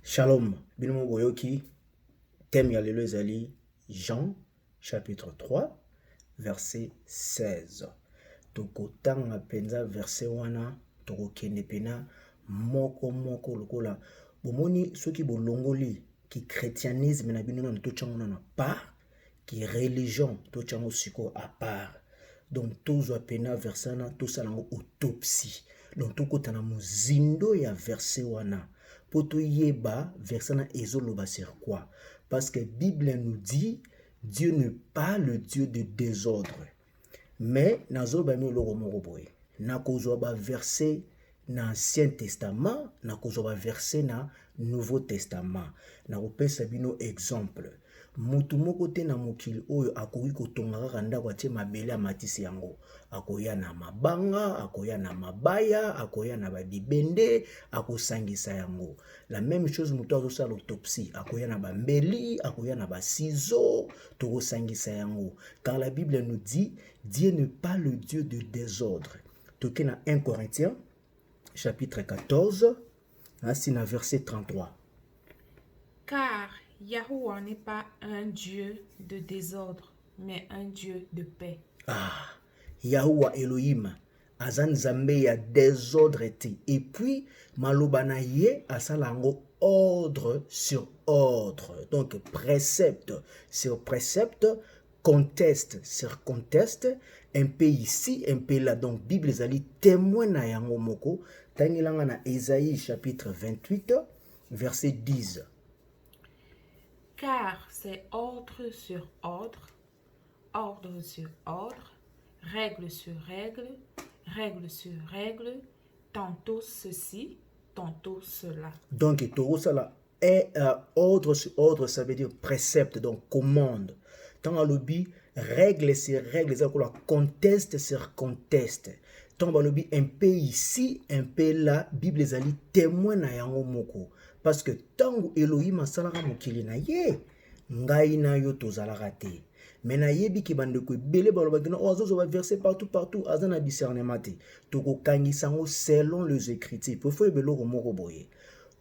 Shalom, binomo boyoki, thème ya lelo ezali Jean, chapitre 3, verset 16. Tokotanga penza verset wana, tokokende pena moko lokola. Bomoni soki bolongoli ki chrétianisme na bino na tochango na part, ki religion tochango siko à part. Donc tozwa pena verset wana tosalango autopsie. Donc tokotana mozindo ya verset wana. Poto yeba verset na ezoloba sur quoi? Parce que Bible nous dit Dieu n'est pas le Dieu de désordre. Mais nazoba mi loko moko boye. Nakozwa ba verset na Ancien Testament, nakozwa ba verset na Nouveau Testament. Nakopesa bino exemple. Mutu moko te na mokili oyo akoki kotonga kaka ndako atie mabele amatisi yango. Akoya na mabanga, akoya na mabaya, akoya na badibende, akosangisa yango. La même chose mutu azosala l'autopsie, akoya na bambeli, akoya na basizo, tokosangisa yango. Car la Bible nous dit Dieu n'est pas le Dieu de désordre. Toke na 1 Corinthiens chapitre 14, ainsi na verset 33. Car Yahuwah n'est pas un Dieu de désordre, mais un Dieu de paix. Yahuwah Elohim aza nzambe ya désordre te. Et puis maloba na ye asalango ordre sur ordre. Donc précepte sur précepte, conteste sur conteste, un peu ici, un peu là. Donc Bible ezali témoin na yango moko. Tangilanga na Ésaïe chapitre 28 verset 10. Car c'est ordre sur ordre, ordre sur ordre, règle sur règle, règle sur règle, tantôt ceci, tantôt cela. Donc tokosala ordre sur ordre, ça veut dire précepte, donc commande. Tant à lobby, règle sur règle, ça veut conteste sur conteste. Tant à lobby, un peu ici, un peu là, Bible ezali témoin na yango moko. Parce que tant Elohim asalaka mokili na ye, ngai na yo tozalaka te. Mais na yebi ki bandeko ebele balobaki na azozwa verset partout aza na discernement te. Tokokangisa yango selon les écritures. Pofo ebeloko moko boye.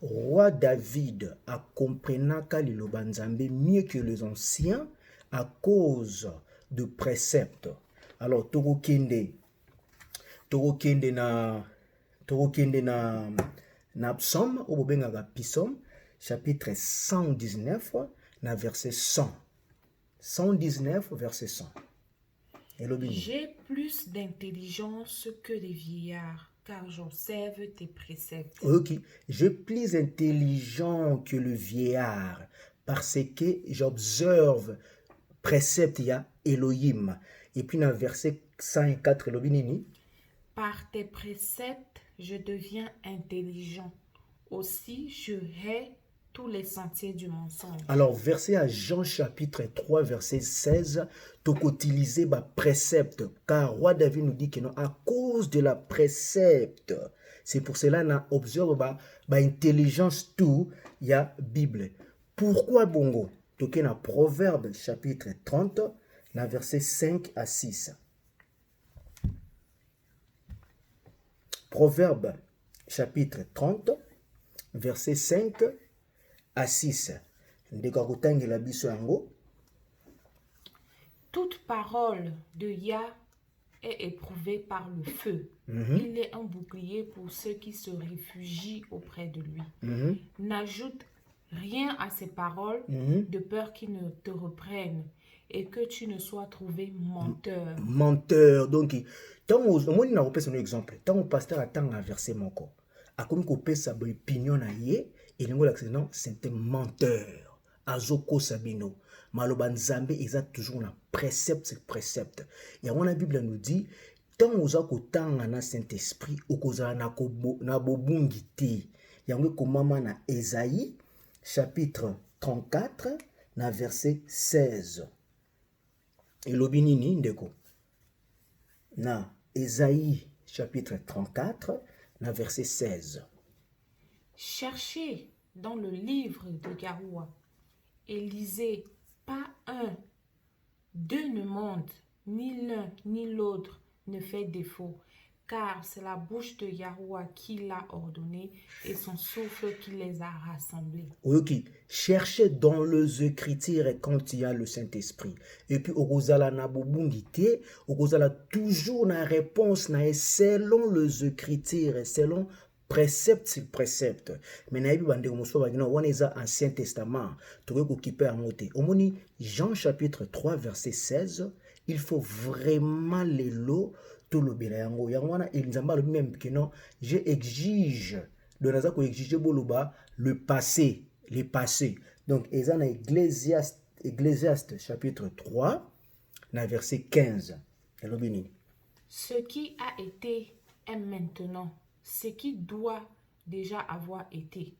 Roi David a comprenaka liloba nzambe mieux que les anciens à cause de préceptes. Alors tokokende na psaume au bobengaka psaume chapitre 119 na verset 100. 119 verset 100. J'ai plus d'intelligence que les vieillards, car j'observe tes préceptes. Ok, je suis plus intelligent que le vieillard parce que j'observe précepte ya Elohim. Et puis dans le verset 104, Elohim nini? Par tes préceptes, je deviens intelligent. Aussi, je hais tous les sentiers du mensonge. Alors, verset à Jean chapitre 3, verset 16, utiliser ma précepte. Car roi David nous dit que non, à cause de la précepte. C'est pour cela qu'on observe ma intelligence tout, il y a Bible. Pourquoi bongo? Toké na Proverbe chapitre 30, na verset 5 à 6. Proverbe chapitre 30, verset 5 à 6. Toute parole de Yah est éprouvée par le feu. Il est un bouclier pour ceux qui se réfugient auprès de lui. N'ajoute rien à ces paroles de peur qu'ils ne te reprennent et que tu ne sois trouvé menteur. Menteur. Donc, tant on a un exemple. Tant on pasteur attend un verset moko. A comme qu'on peut sa opinion na ye et non, c'est un menteur. Azoko sabino. Maloba nzambe eza toujours na précepte c'est précepte. Et on la Bible nous dit tant oza kotanga na Saint-Esprit okozala na bobungi te. Yango komama na Ésaïe chapitre 34 na verset 16. Elobi nini ndeko? Na Ésaïe chapitre 34 na verset 16. Cherchez dans le livre de Yahuwah et lisez, pas un, deux ne mentent, ni l'un ni l'autre ne fait défaut, car c'est la bouche de Yahweh qui l'a ordonné et son souffle qui les a rassemblés. Ok, cherchez dans les Écritures quand il y a le Saint-Esprit. Et puis, okozala na bobungite, okozala toujours na réponse na selon les Écritures, selon précepte sur précepte. Mais na yebi bande moso bagino wana eza Ancien Testament. Tokoki kokipe yango te. Omoni Jean chapitre 3 verset 16, il faut vraiment lelo tout le bela yango. Yango wana nzamba alobi même que non, je exige de naza ko exiger boloba le passé, les passés. Donc eza na Ecclésiaste chapitre 3 na verset 15. Elobi nini? Ce qui a été est maintenant, ce qui doit déjà avoir été.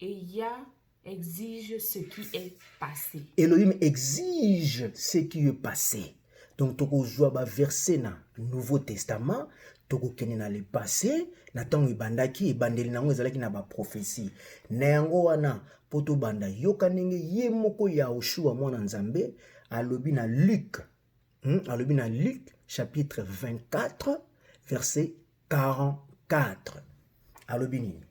Et Yah exige ce qui est passé. Elohim exige ce qui est passé. Donc, toko joua ba verset na Nouveau Testament, toko kene na le passé, na tango ibandaki, ibandeli nango ezalaki na ba prophétie. Na yango wana, poto banda yoka ndenge ye moko ya Oshua mwana Nzambe, alobi na Luc, alobi na Luc, chapitre 24, verset 44. Alobi nini?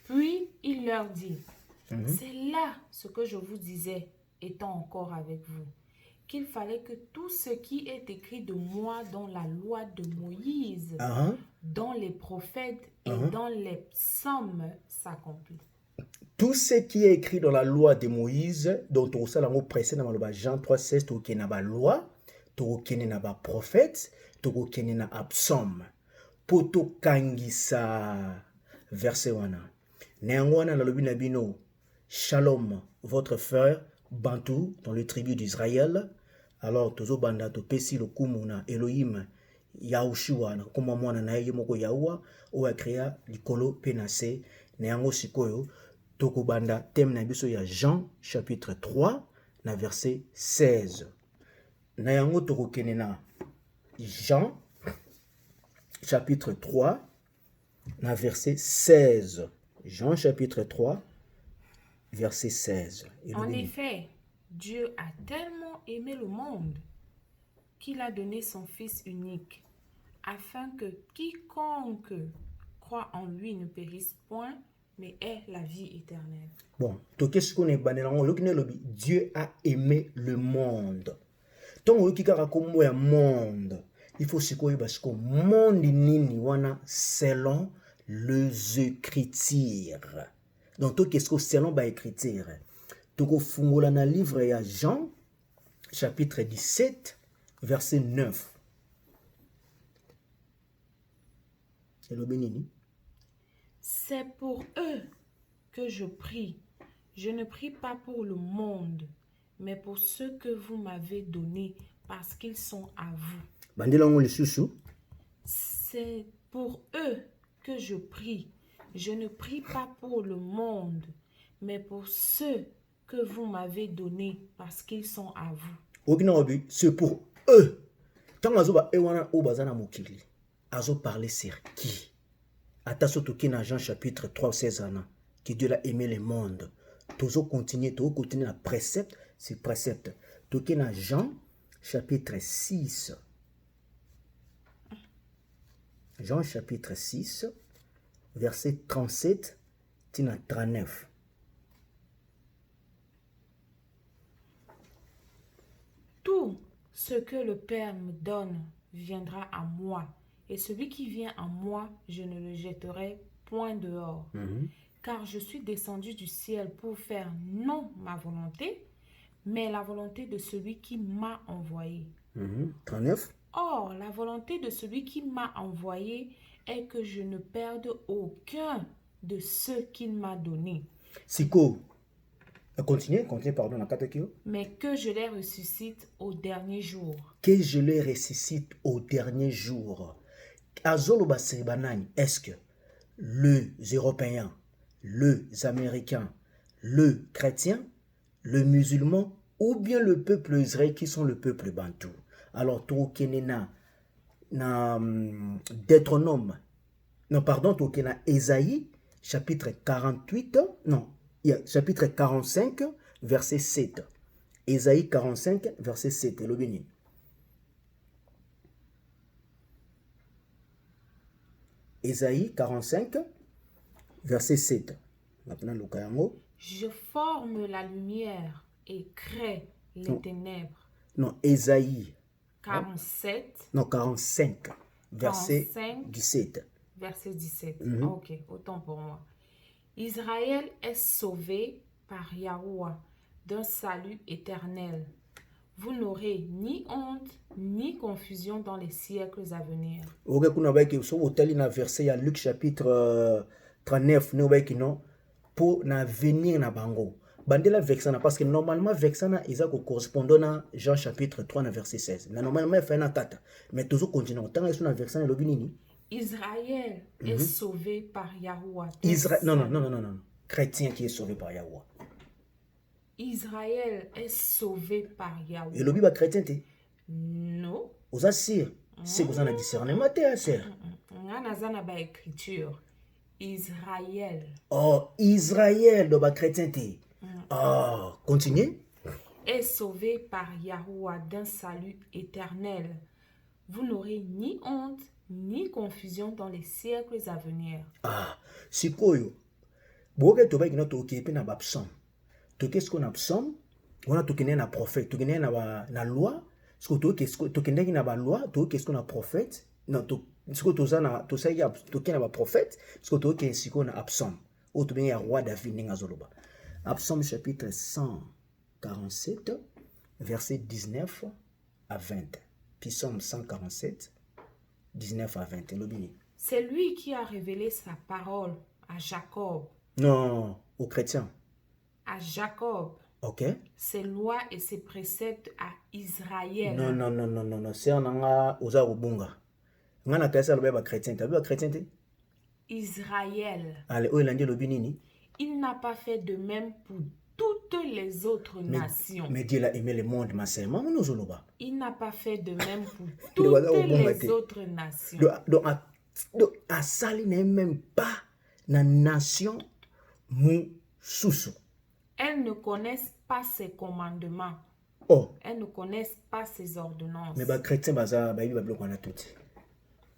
Puis il leur dit, c'est là ce que je vous disais, étant encore avec vous, qu'il fallait que tout ce qui est écrit de moi dans la loi de Moïse, dans les prophètes et dans les psaumes s'accomplisse. Tout ce qui est écrit dans la loi de Moïse, dont on sait l'ango précédent dans Jean 3,16, tout qui est dans la loi, tout qui est dans la prophète, tout qui est dans la psaume. Poto kangisa verset wana. Néanmoins, la lobi nabino, Shalom, votre frère, Bantou, dans le tribu d'Israël. Alors, tozo banda to pesi lo kumuna Elohim, Yahushua, na kuma mwana na ye moko Yahuwa, o akrea likolo penase, neango sikoyo, toko banda thème na biso ya Jean, chapitre 3, na verset 16. Na yango toko kenena Jean, chapitre 3, na verset 16. Jean chapitre 3, verset 16. En effet, Dieu a tellement aimé le monde qu'il a donné son Fils unique, afin que quiconque croit en lui ne périsse point, mais ait la vie éternelle. Bon, qu'est-ce qu'on est Dieu a aimé le monde. Tant que le monde, il faut se connaître parce que le monde nini wana selon les Écritures. Donc, qu'est-ce que selon les Écritures? Donc, fungola na livre ya Jean, chapitre 17, verset 9. C'est pour eux que je prie. Je ne prie pas pour le monde, mais pour ceux que vous m'avez donnés, parce qu'ils sont à vous. C'est pour eux que je prie. Je ne prie pas pour le monde, mais pour ceux que vous m'avez donnés, parce qu'ils sont à vous. C'est pour eux. Tant que ewana obazana mokili, azo parler sur qui? Ataso toki na Jean chapitre 3 16 ans, que Dieu a aimé le monde. Tozo continuer la précepte, c'est précepte. Toki na Jean chapitre 6. Jean chapitre 6, verset 37 tina 39. Tout ce que le Père me donne viendra à moi, et celui qui vient à moi, je ne le jetterai point dehors. Car je suis descendu du ciel pour faire non ma volonté, mais la volonté de celui qui m'a envoyé. 39. Or, la volonté de celui qui m'a envoyé est que je ne perde aucun de ceux qu'il m'a donnés. Siko. Continuez, pardon, la mais que je les ressuscite au dernier jour. Que je les ressuscite au dernier jour. Azolo Sebanani, est-ce que les Européens, les Américains, les chrétiens, les musulmans ou bien le peuple israélien qui sont le peuple bantou? Alors, Tokenena, na Deutéronome, non, pardon, Tokena Ésaïe, chapitre 48, non, chapitre 45, verset 7. Ésaïe 45, verset 7. Ésaïe 45, verset 7. Maintenant, le Kayango. Je forme la lumière et crée les ténèbres. Non, Ésaïe. 47. Non, 45, verset 45, 17. Verset 17. Ok, autant pour moi. Israël est sauvé par Yahweh d'un salut éternel. Vous n'aurez ni honte ni confusion dans les siècles à venir. Ok, kuna baiki so otali na verset ya Luc chapitre 39 no baiki non pour na venir na bango. Bandela vexana parce que normalement vexana isa ko correspondant na Jean chapitre 3 na verset 16. Na normalement fait na 4. Mais toujours continue. Tant que na vexana lobi nini? Israël est sauvé par Yahweh. Israël non. Chrétien qui est sauvé par Yahweh. Israël est sauvé par Yahweh. Et lobi ba chrétien te? Non. Aux assir. C'est que ça na discernement te assir. Ngana ba écriture. Israël. Oh, Israël do ba chrétien te. Oh, continue. Est sauvé par Yahweh d'un salut éternel. Vous n'aurez ni honte ni confusion dans les siècles à venir. Ah, sikoyo. Boke to ba kina to kepe na bapsom. To qu'est-ce qu'on a psom? On a to kene na prophète, to kene na loi. Ce que to kene na ba loi, to qu'est-ce qu'on a prophète? Non, to ce que to za na to sa ya to kene na ba prophète, ce que to ke siko na absom. O to ben ya roi David ninga zoloba. Absom chapitre 147 verset 19 à 20. Psaume 147 19 à 20. C'est lui qui a révélé sa parole à Jacob. Non, aux chrétiens. À Jacob. Ok. Ses lois et ses préceptes à Israël. Non. C'est un anga oza obunga. Ngana kaisa lobe ba chrétien. T'as vu ba chrétien te? Israël. Allez, o elandi lobi nini? Il n'a pas fait de même pour toutes les autres nations. Mais Dieu a aimé le monde, ma sœur. Maman nous zoloba. Il n'a pas fait de même pour toutes les autres nations. Donc, à sali n'est même pas na nation mususu. Elles ne connaissent pas ses commandements. Oh. Elles ne connaissent pas ses ordonnances. Mais ba chrétien baza ba bible bloc on a tout.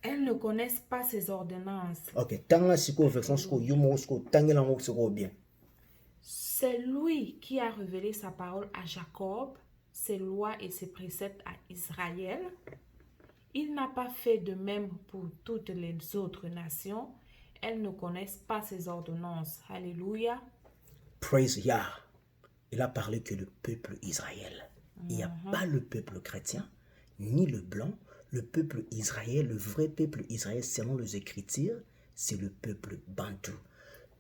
Elles ne connaissent pas ses ordonnances. Ok, tanga siko version siko yumo siko tangela mo siko bien. C'est lui qui a révélé sa parole à Jacob, ses lois et ses préceptes à Israël. Il n'a pas fait de même pour toutes les autres nations. Elles ne connaissent pas ses ordonnances. Alléluia. Praise Yah. Il a parlé que le peuple Israël. Il n'y a pas le peuple chrétien, ni le blanc. Le peuple Israël, le vrai peuple Israël, selon les Écritures, c'est le peuple bantou.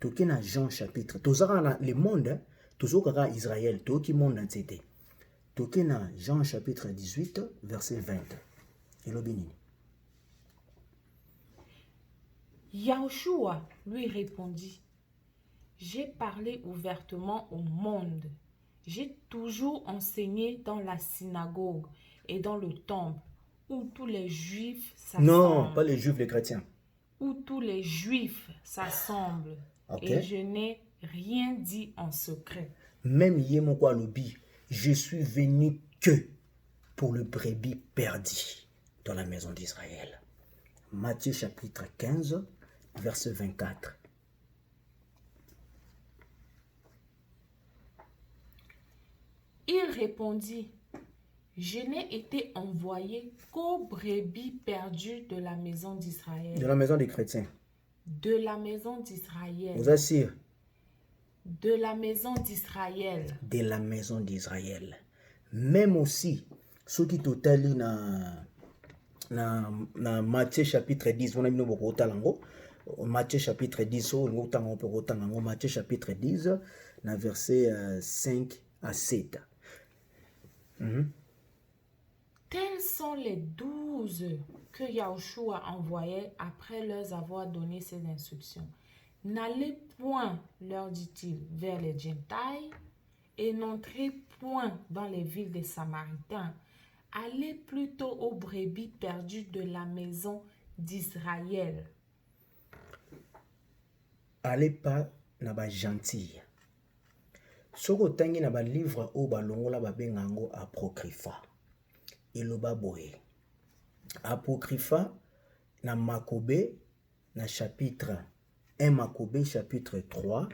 Toki na Jean chapitre, tozara na le monde, tozokara Israël, toki monde entier. Toki na Jean chapitre 18, verset 20. Elobini. Yahushua lui répondit, j'ai parlé ouvertement au monde. J'ai toujours enseigné dans la synagogue et dans le temple où tous les juifs s'assemblent. Non, pas les juifs, les chrétiens. Où tous les juifs s'assemblent. Okay. Et je n'ai rien dit en secret. Même Yemoko Lobi, je suis venu que pour le brebis perdu dans la maison d'Israël. Matthieu chapitre 15, verset 24. Il répondit, je n'ai été envoyé qu'aux brebis perdues de la maison d'Israël. De la maison des chrétiens. De la maison d'Israël. Vous assure. De la maison d'Israël. De la maison d'Israël. Même aussi, ceux qui totali na Matthieu chapitre 10, on a mis beaucoup de Matthieu chapitre 10, Matthieu chapitre 10, na verset 5 à 7. Tels sont les 12 que Yahushua envoyait après leur avoir donné ses instructions. N'allez point, leur dit-il, vers les Gentiles et n'entrez point dans les villes des Samaritains. Allez plutôt aux brebis perdues de la maison d'Israël. Allez pas na ba gentil. Soko tangi na ba livre o ba longola ba bengango apocrypha. Eloba boye. Apocrypha na Makobe na chapitre 1 Makobe chapitre 3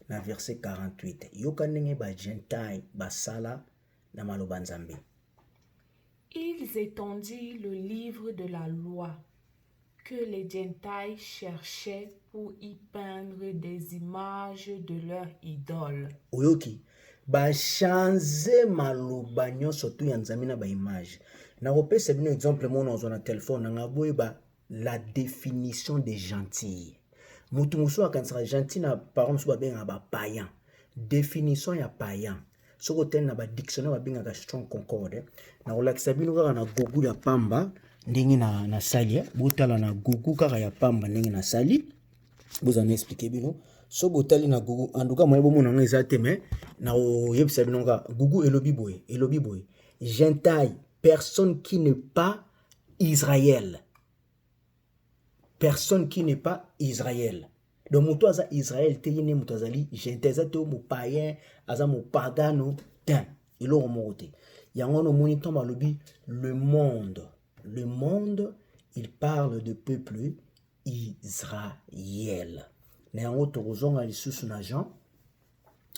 na verset 48. Yoka ndenge ba gentile basala na maloba nzambe. Ils étendirent le livre de la loi que les Gentiles cherchaient pour y peindre des images de leurs idoles. Oyoki, ba chanze maloba nyonso tu ya nzambe na ba image. Na kopesa bino exemple mona ozo na telefone nga boye ba la définition de gentil. Mutu musu akansaka gentil na par exemple ba benga ba païen. Définition ya païen. Soko ten na ba dictionnaire ba benga ka Strong Concorde. Na kolakisa bino kaka na Google ya pamba ndenge na sali. Botala na Google kaka ya pamba ndenge na sali. Vous en expliquez bino. So botali na Google en tout cas moi bomona nga ezate mais na oyebisa bino ka Google elobi boye. Gentil, personne qui n'est pas Israël. Personne qui n'est pas Israël. Donc muto aza Israël te yene muto azali gentil azate mo païen aza mo pagano ten iloro mote. Yango no moni tomba lobi le monde il parle de peuple Israël. Néango tokozonga lisusu na Jean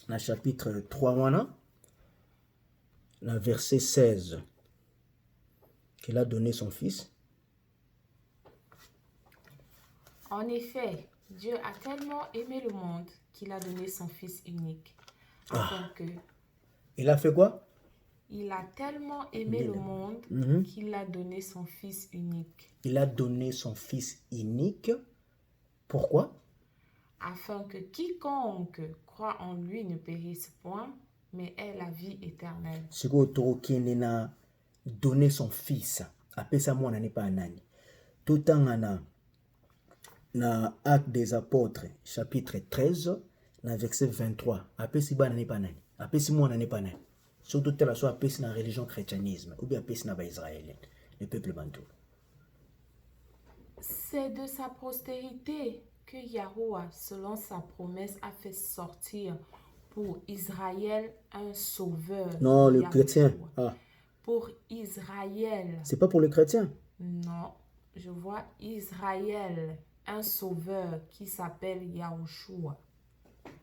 na chapitre 3 wana na verset 16 qu'il a donné son fils. En effet, Dieu a tellement aimé le monde qu'il a donné son fils unique afin que il a fait quoi? Il a tellement aimé le monde qu'il a donné son fils unique. Il a donné son fils unique. Pourquoi? Afin que quiconque croit en lui ne périsse point, mais ait la vie éternelle. Ce que a donné son fils. Après ça, moi, on n'est pas un âne. Tout en na Actes des Apôtres, chapitre 13, na verset 23. Après si on n'est pas un âne. Après si moi, on n'est pas un âne. Surtout tel soit appelé dans la religion christianisme ou bien appelé dans l'Israël, le peuple bantou. C'est de sa postérité que Yahweh, selon sa promesse, a fait sortir pour Israël un sauveur. Non, le chrétien. Ah. Pour Israël. C'est pas pour le chrétien? Non, je vois Israël, un sauveur qui s'appelle Yahushua.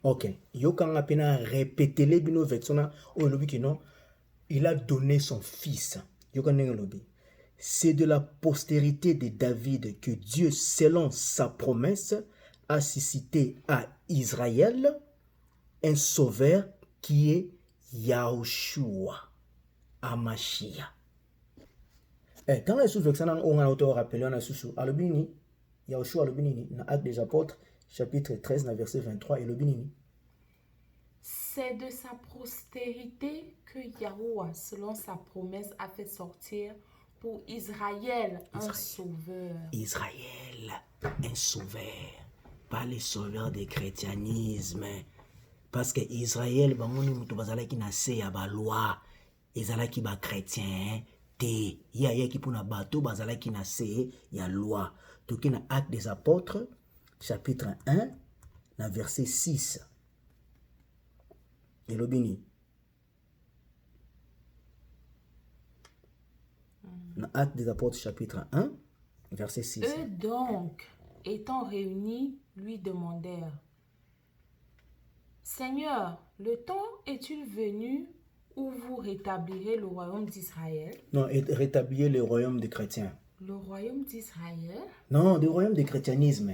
Ok. Yokanga pena répéter les bino vexona o lobi ki non. Il a donné son fils. Yokanga lobi. C'est de la postérité de David que Dieu, selon sa promesse, a suscité à Israël un sauveur qui est Yahushua Amashia. Quand les sous-vexana on a auto rappelé on a sous alobini Yahushua alobini na Actes des Apôtres chapitre 13 verset 23 et alobini. C'est de sa postérité que Yahweh, selon sa promesse, a fait sortir pour Israël un sauveur. Israël, un sauveur. Pas le sauveur du chrétianisme. Parce que Israël, bamoni mutu bazalaki na se ya ba loi. Ezalaki ba chrétien. Te. Ya ki puna bato bazalaki na se ya loi. Toki na Actes des Apôtres, chapitre 1, na verset 6. Elobini. Dans Actes des Apôtres, chapitre 1, verset 6. Eux donc, étant réunis, lui demandèrent: Seigneur, le temps est-il venu où vous rétablirez le royaume d'Israël? Non, rétablir le royaume des chrétiens. Le royaume d'Israël? Non, le royaume du christianisme.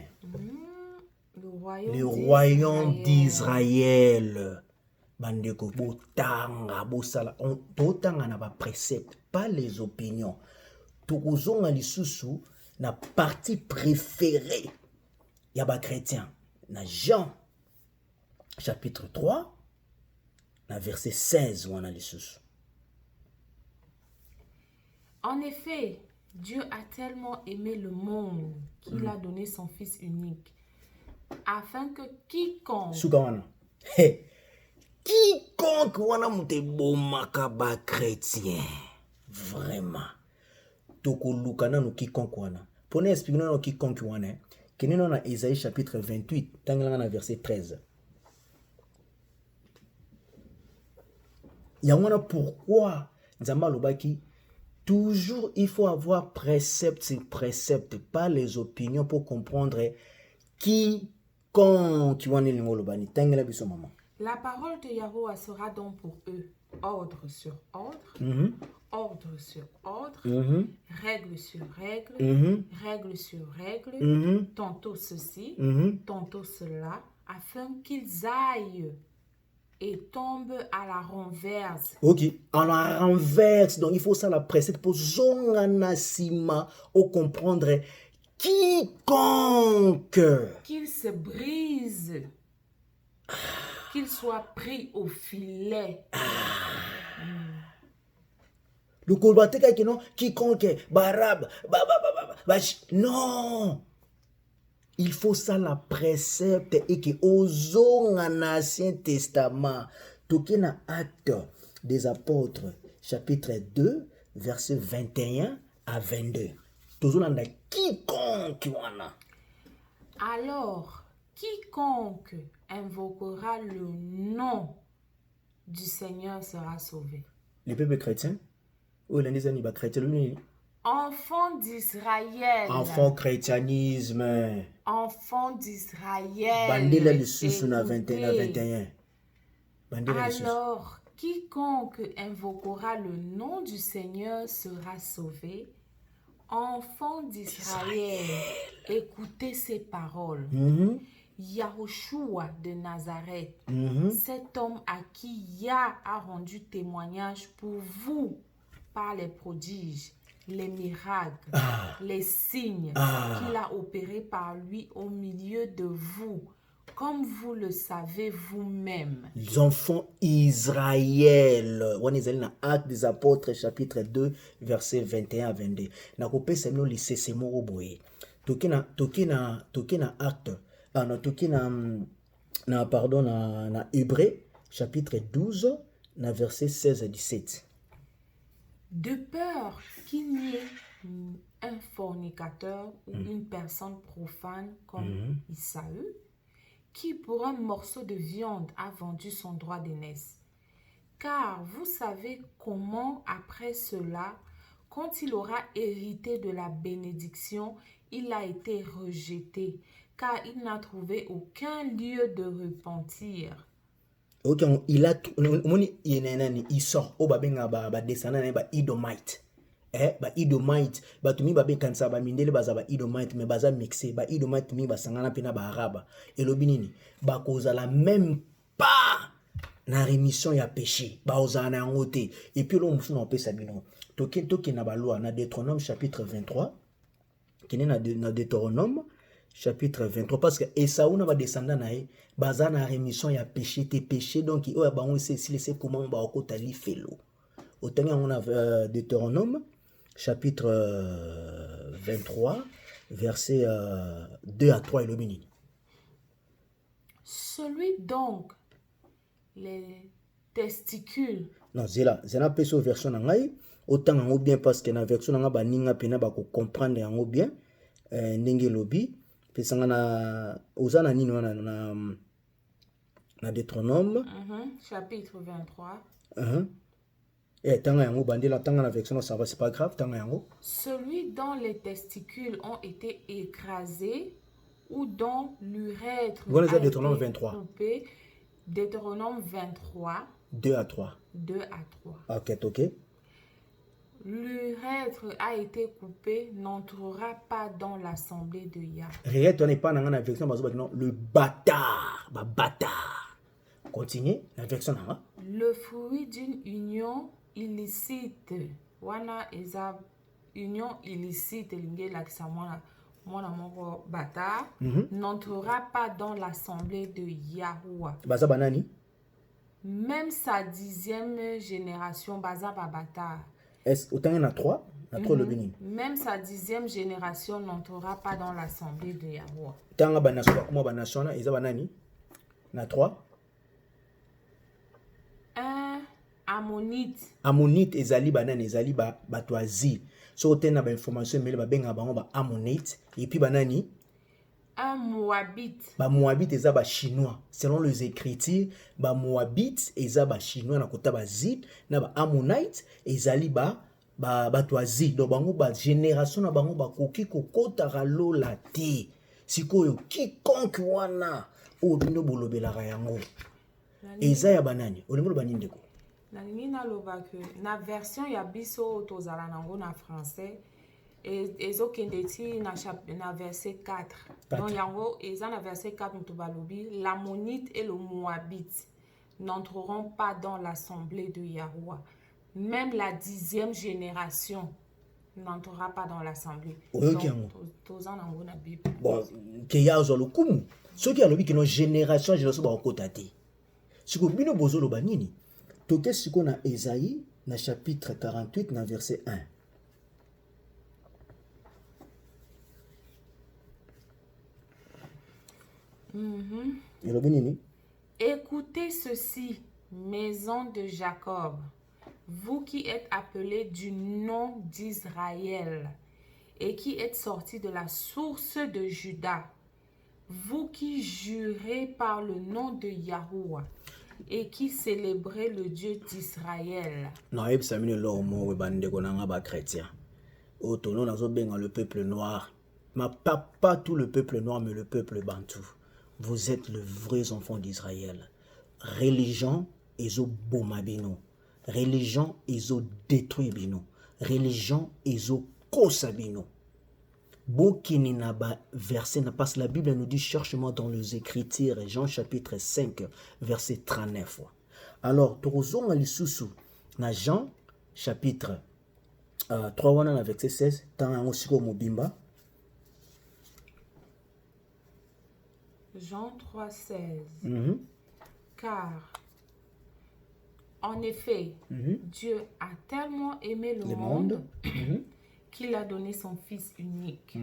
Le royaume d'Israël. Bandeko, botanga, bosala, totanga na ba précepte, pas les opinions. Tokozonga lisusu na partie préférée ya ba chrétien. Na Jean chapitre 3 na verset 16 wana lisusu. En effet, Dieu a tellement aimé le monde qu'il a donné son fils unique afin que quiconque quiconque wana mute bomaka ba chrétien vraiment tokoluka nanu quiconque wana pona expliquer nanu quiconque wana kenino na Isaïe chapitre 28 tangela na verset 13 ya wana pourquoi nzamba lobaki Toujours, il faut avoir précepte sur précepte, pas les opinions pour comprendre qui, quand tu vas aller le maman. La parole de Yahweh sera donc pour eux ordre sur ordre, ordre sur ordre, règle sur règle, règle sur règle, tantôt ceci, tantôt cela, afin qu'ils aillent et tombent à la renverse. Ok, à la renverse. Donc il faut ça la précède pour zonganasima au comprendre quiconque. Qu'ils se brisent. Qu'il soit pris au filet. Le colbateka qui non, quiconque, barab, non. Il faut ça la précepte et que aux Ancien Testament, tout qui na Acte des Apôtres, chapitre 2, verset 21 à 22. Toujours dans quiconque. Alors, quiconque invoquera le nom du Seigneur sera sauvé. Les peuples chrétiens? Ou les amis chrétiens? Enfant d'Israël. Enfant chrétianisme. Enfant d'Israël. Bandela le sous na 21. Alors, quiconque invoquera le nom du Seigneur sera sauvé. Enfant d'Israël, écoutez ces paroles. Yahushua de Nazareth, cet homme à qui Yah a rendu témoignage pour vous par les prodiges, les miracles, les signes qu'il a opérés par lui au milieu de vous, comme vous le savez vous-même. Les enfants Israël. On est allé dans Actes des Apôtres, chapitre 2, verset 21 à 22. Na kopé c'est nous lycée c'est moro boye. Toki na Acte. Na Hébreux, chapitre 12, na verset 16 à 17. De peur qu'il n'y ait un fornicateur ou une personne profane comme Isaü, qui pour un morceau de viande a vendu son droit d'aînesse. Car vous savez comment après cela, quand il aura hérité de la bénédiction, il a été rejeté, car il n'a trouvé aucun lieu de repentir. Ok, il sort au ba descendant ba Idomite. Ba Idomite, ba tumi ba bekansa ba mindele baza ba Idomite mais baza mixé ba Idomite mi ba sangana pena ba araba. Et lobinini ba kozala même pas na rémission ya péché, ba ozana ngote. Et puis l'homme sou na pesa bino. Toki na ba loi na Deutéronome chapitre 23. Kine na Deutéronome chapitre 23 parce que Esaú na ba descendant na e baza na rémission ya péché te péché donc o ba on sait si c'est comment ba okota li felo. Autant on a Deutéronome chapitre 23 verset 2 à 3 et le mini. Celui donc les testicules. Non, c'est là peso version na ngai autant en bien parce que na version na ba ninga pena ba ko comprendre en bien ndenge lobi pesanga na ozana nini wana na Deutéronome chapitre 23 tanga yango bandela tanga na version ça va c'est pas grave tanga yango. Celui dont les testicules ont été écrasés ou dont l'urètre voilà, a été Deutéronome 23. coupé. Deutéronome 23 2 à 3. Ok. L'urètre a été coupé, n'entrera pas dans l'assemblée de Yah. L'urètre n'est pas dans la version non, le bâtard. Continuez la version là. Le fruit d'une union illicite. Wana eza union illicite l'ingé samona mona moko bâtard n'entrera pas dans l'assemblée de Yahuwah. Baza banani? Même sa 10e génération baza bâtard. Est-ce autant il y en a 3? Le bénin. Même sa 10e génération n'entrera pas dans l'assemblée de Yahuwah. Tanga banation comment banation là, eza banani? Na 3. Ammonite ezali banani ezali batoisi. So tena ba information mele ba benga bango ba Ammonite et puis banani? Un Moabite. Ba Moabite eza ba chinois. Selon les écritures, ba Moabite eza ba chinois na kota ba Zid na ba Ammonite ezali ba bato azi donc bango génération na bango bakoki kokotaka lola te sikoyo quiconque wana oyo bino bolobelaka yango eza ya banani olingi oloba nini ndeko nalingi naloba ke na version ya biso tozala nango na français ezokende ti na verset 4 donc yango eza na verset 4 moto balobi l'ammonite et le moabite n'entreront pas dans l'assemblée de Yahuwah. Même la 10e génération n'entrera pas dans l'assemblée. Bon, qu'il y a le coup. Ce qui a le qui génération ba okota te. Ce que bino bozolo banini. Toke ce qu'on a Ésaïe na chapitre 48 na verset 1. Écoutez ceci, maison de Jacob, vous qui êtes appelés du nom d'Israël et qui êtes sortis de la source de Juda, vous qui jurez par le nom de Yahuwah et qui célébrez le Dieu d'Israël. Non, ça mine l'homme bande konanga ba chrétien. Otono nazo benga le peuple noir. Ma pas tout le peuple noir mais le peuple bantou. Vous êtes le vrai enfant d'Israël. Religion ezo bomabino. Religion ezo détruit bino. Religion ezo kosabino. Bokini na ba verset na parce la Bible nous dit cherche-moi dans les Écritures Jean chapitre 5 verset 39. Alors tozonga lisusu na Jean chapitre 3 wana na verset 16 tanga osiko mobimba. Jean 3,16. Car, en effet, Dieu a tellement aimé le monde qu'il a donné son Fils unique,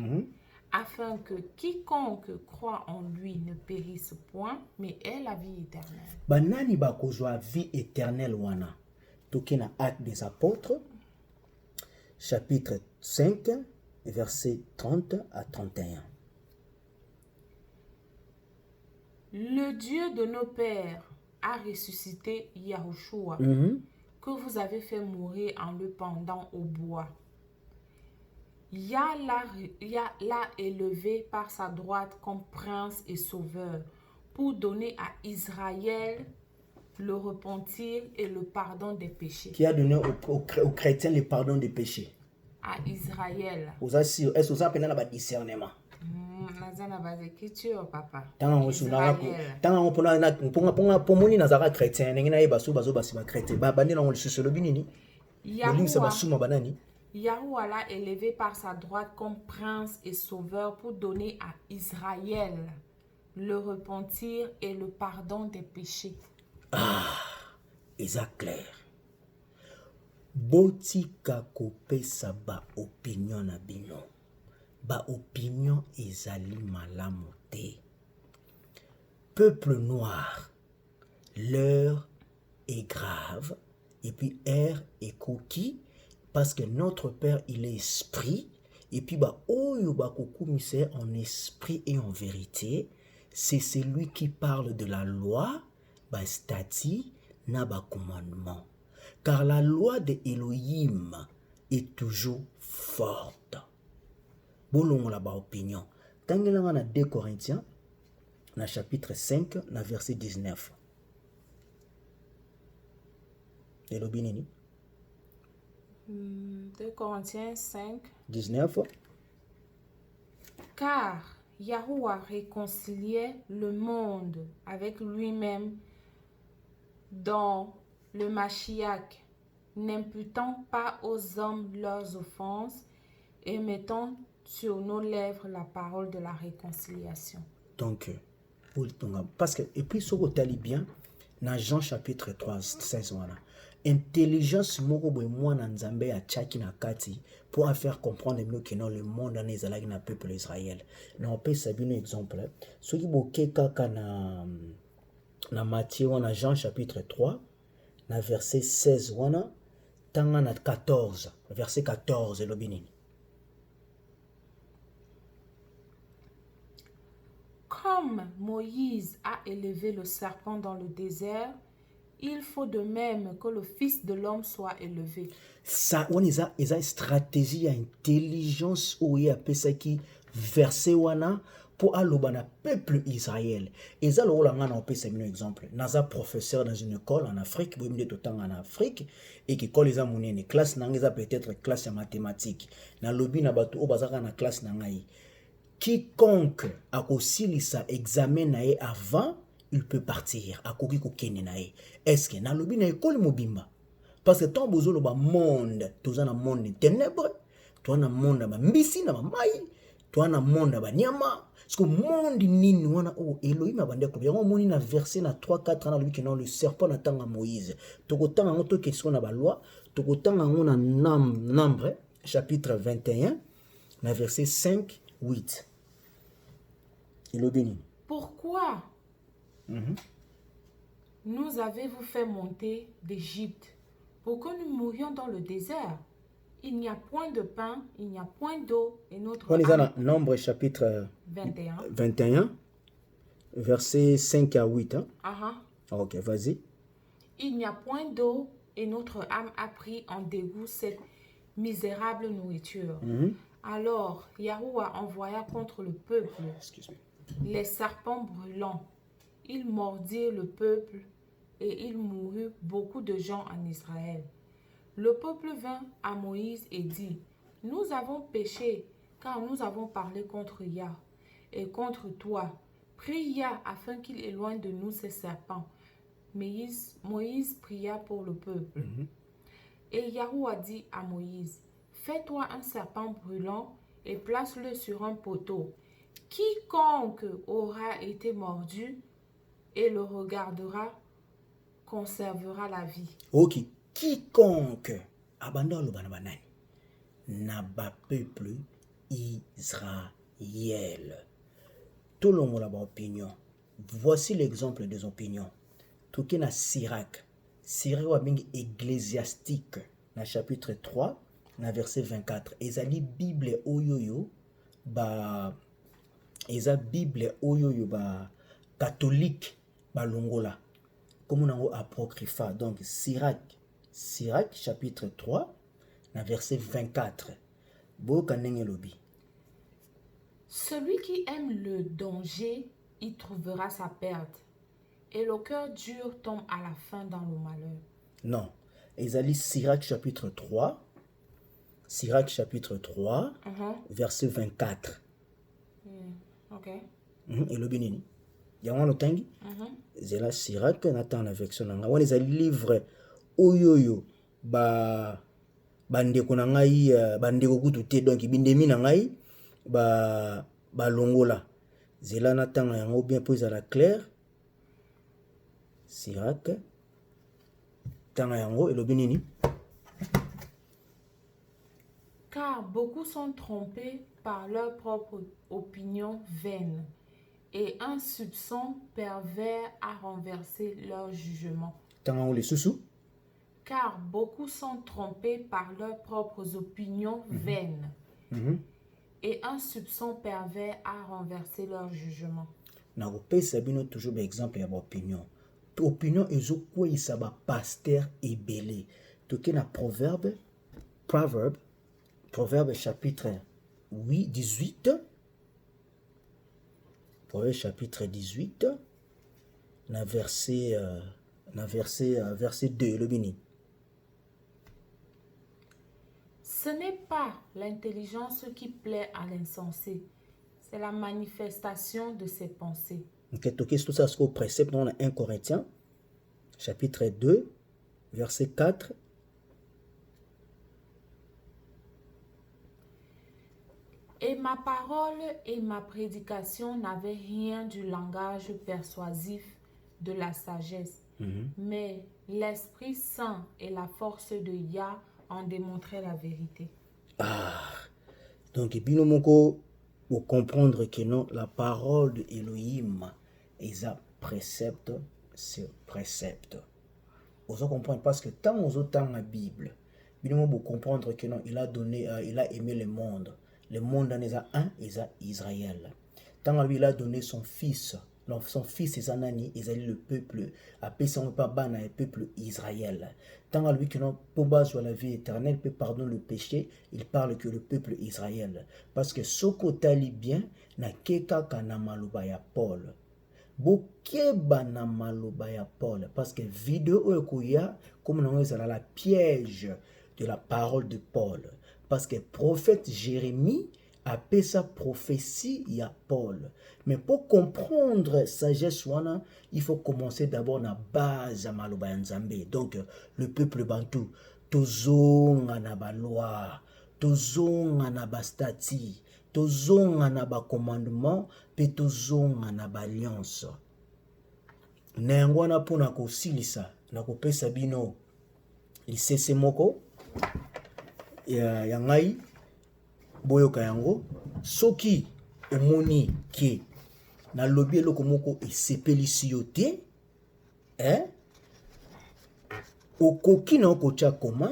afin que quiconque croit en lui ne périsse point, mais ait la vie éternelle. Banani bakozwa vie éternelle wana. Tokena Actes des Apôtres, chapitre 5, versets 30 à 31. Le Dieu de nos pères a ressuscité Yahushua, que vous avez fait mourir en le pendant au bois. Yah l'a élevé par sa droite comme prince et sauveur, pour donner à Israël le repentir et le pardon des péchés. Qui a donné aux chrétiens le pardon des péchés. À Israël. Est-ce que vous avez un discernement? Papa. Yahuwah l'a élevé par sa droite comme prince et sauveur pour donner à Israël le repentir et le pardon des péchés. Ah, c'est clair. Botika kopesa ba opinion na bino. Ba opinion ezali malamu te. Peuple noir, l'heure est grave et puis air est coquille parce que notre Père il est esprit et puis ba oyo ba kokumise en esprit et en vérité, c'est celui qui parle de la loi, ba stati na ba commandement. Car la loi de Elohim est toujours forte. Bolongo la ba opinion. Tangelanga na 2 Corinthiens, na chapitre 5, na verset 19. Elobi nini? 2 Corinthiens 5. 19. Car Yahuwah réconciliait le monde avec lui-même dans le Mashiach, n'imputant pas aux hommes leurs offenses et mettant sur nos lèvres la parole de la réconciliation. Donc, parce que, et puis, ce que tu as bien, dans Jean chapitre 3, 16, voilà. Intelligence moko boy mwana nzambe ya tchaki na kati pour faire comprendre mieux que non le monde en ezalaki na peuple Israël. Na on peut sabino exemple. Ce qui boke kaka na Matthieu wana Jean chapitre 3 na verset 16 wana tanga na 14 verset 14 lobini. Comme Moïse a élevé le serpent dans le désert, il faut de même que le Fils de l'homme soit élevé. Ça, on a une stratégie, intelligence où il y a qui verset wana pour aloba na peuple Israël. Et ça, on a un exemple. Naza professeur dans une école en Afrique, vous avez tout temps en Afrique, et qui colle les amounés, une classe n'a peut-être classe en mathématiques. Na lobby na batu obazaka na classe na ngai. Quiconque a aussi sa examen nae avant, il peut partir. A koki ko kene nae. Est-ce que na lobby na école mobimba? Parce que tant besoin le monde, tout un monde de ténèbres, tout un monde de mbisi na mai, tout un monde de nyama. Parce que monde nini wana o Elohim abande ko bien moni na verset na 3-4 ans lui qui non le serpent n'attend à Moïse. Tokotanga ngoto question na ba loi, tokotanga ngona Nombre chapitre 21 na verset 5-8. Elohim. Pourquoi nous avez-vous fait monter d'Égypte pour que nous mourions dans le désert? Il n'y a point de pain, il n'y a point d'eau, et notre On est dans Nombre chapitre 21, verset 5 à 8. Hein? Ok, vas-y. Il n'y a point d'eau, et notre âme a pris en dégoût cette misérable nourriture. Alors, Yahuwah envoya contre le peuple les serpents brûlants. Ils mordirent le peuple, et il mourut beaucoup de gens en Israël. Le peuple vint à Moïse et dit, « Nous avons péché, car nous avons parlé contre Yah et contre toi. Prie Yah afin qu'il éloigne de nous ces serpents. » Moïse pria pour le peuple. Et Yahuwah dit à Moïse, « Fais-toi un serpent brûlant et place-le sur un poteau. Quiconque aura été mordu et le regardera conservera la vie. » Ok. Quiconque abandonne le banani n'a pas peuple Israël. Tout le monde a une opinion. Voici l'exemple des opinions. Tout qui na Sirac. Sirac wa bingi ecclésiastique na chapitre 3 na verset 24. Ezali Bible oyoyo ba Bible oyoyo ba catholique ba longola. Comme on a apocrypha. Donc Sirac chapitre 3, verset 24. Celui qui aime le danger, y trouvera sa perte. Et le cœur dur tombe à la fin dans le malheur. Non. Ezali Sirac chapitre 3. Sirac chapitre 3, verset 24. Ok. Et le bénini. Yawan otangi. Zela Sirac n'attend la version nanga. On ezali livre oyoyo bandeko na ngai bandeko kutu te donc bindemi na ngai longola zela na tanga yango bien po ezala clair. Sirac tanga yango elobi nini? Car beaucoup sont trompés par leur propre opinion vaine, et un soupçon pervers a renversé leur jugement. Tanga yango les sous. Car beaucoup sont trompés par leurs propres opinions vaines. Et un soupçon pervers a renversé leur jugement. Na kopesa bino toujours ba exemple ya ba opinion. Opinion ezokwa isaba pasteur ebele. Toke na Proverbe chapitre 18. Proverbe chapitre 18 na verset 2 le bini. Ce n'est pas l'intelligence qui plaît à l'insensé, c'est la manifestation de ses pensées. Ok, tout ça, c'est au précepte dans 1 Corinthiens, chapitre 2, verset 4. Et ma parole et ma prédication n'avaient rien du langage persuasif de la sagesse, mais l'Esprit Saint et la force de Yah en démontraient la vérité. Donc, binomoko, pour comprendre que non, la parole de Elohim est un précepte sur précepte. Vous comprenez parce que tant aux autres la Bible, binomoko pour comprendre que non, il a aimé le monde. Le monde en est un, il a Israël. Tant lui il a donné son fils son fils et Zanani, ils allaient le peuple, appelé son papa, le peuple Israël. Tant à lui qui n'a pas besoin de la vie éternelle, peut pardonner le péché, il parle que le peuple Israël. Parce que ce côté bien, n'a keka kana maluba ya Paul. Bokeba na maluba ya Paul. Parce que vidéo ekoya, comme nous avons la piège de la parole de Paul. Parce que prophète Jérémie, appelle sa prophétie, il y a Paul. Mais pour comprendre sagesse, il faut commencer d'abord na base à Maloba Nzambe. Donc, le peuple bantou, tozonga na ba loi, tozonga na ba stati, tozonga na ba commandement, pe tozonga na ba alliance. Nengwana pona ko silisa, na ko pesa bino lisese moko ya ngai boyoka yango soki omoni ke na lobi eloko moko esepelisi yo te okoki na okotia koma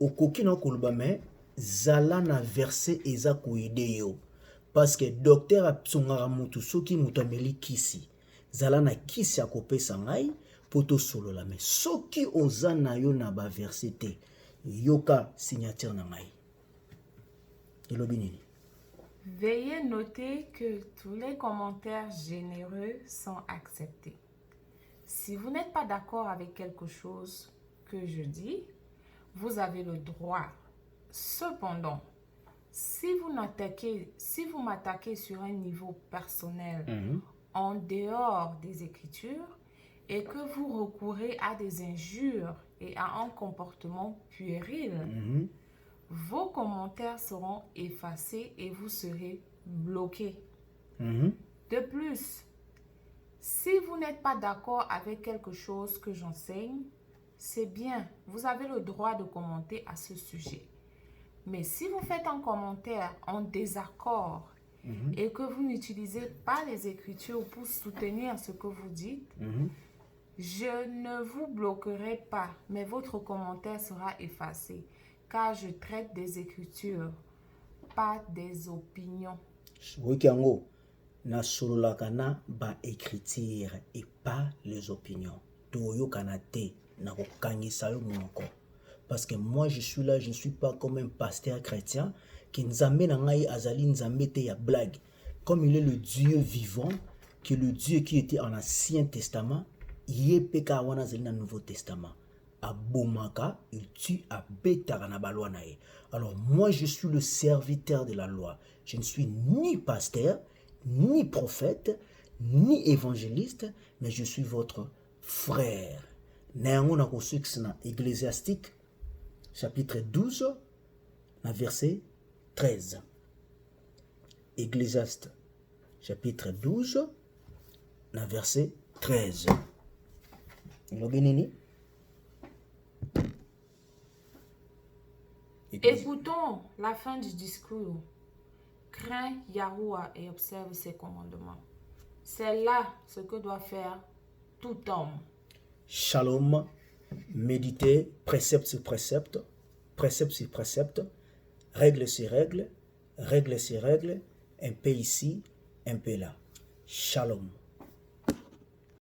okoki na okoloba me zala na verset eza koide yo parce que docteur asungaka mutu soki mutu ameli kisi zala na kisi akopesa ngai po tosolola me soki oza na yo na ba verset te yoka signature na ngai. Veuillez noter que tous les commentaires généreux sont acceptés. Si vous n'êtes pas d'accord avec quelque chose que je dis, vous avez le droit. Cependant, si vous m'attaquez sur un niveau personnel, en dehors des Écritures, et que vous recourez à des injures et à un comportement puéril, vos commentaires seront effacés et vous serez bloqués. De plus, si vous n'êtes pas d'accord avec quelque chose que j'enseigne, c'est bien, vous avez le droit de commenter à ce sujet. Mais si vous faites un commentaire en désaccord et que vous n'utilisez pas les Écritures pour soutenir ce que vous dites, je ne vous bloquerai pas, mais votre commentaire sera effacé. Car je traite des Écritures, pas des opinions. Wikiango, na sololakana ba écriture et pas les opinions. Toyo kanate na kokangisa yo monoko. Parce que moi je suis là, je ne suis pas comme un pasteur chrétien qui nzambe na ngai azali nzambe te ya blague. Comme il est le Dieu vivant, que le Dieu qui était en Ancien Testament, yepeka wana zali na Nouveau Testament. Abomaka, il tue à Betaranabalwanae. Alors moi je suis le serviteur de la loi. Je ne suis ni pasteur, ni prophète, ni évangéliste, mais je suis votre frère. Néanmoins, on a Ecclésiastique, chapitre 12, verset 13. Ecclésiaste, chapitre 12, verset 13. Écoutons la fin du discours. Crains Yahuwah et observe ses commandements. C'est là ce que doit faire tout homme. Shalom, méditez précepte sur précepte, précepte sur précepte, règle sur règle, règle sur règle, un peu ici, un peu là. Shalom.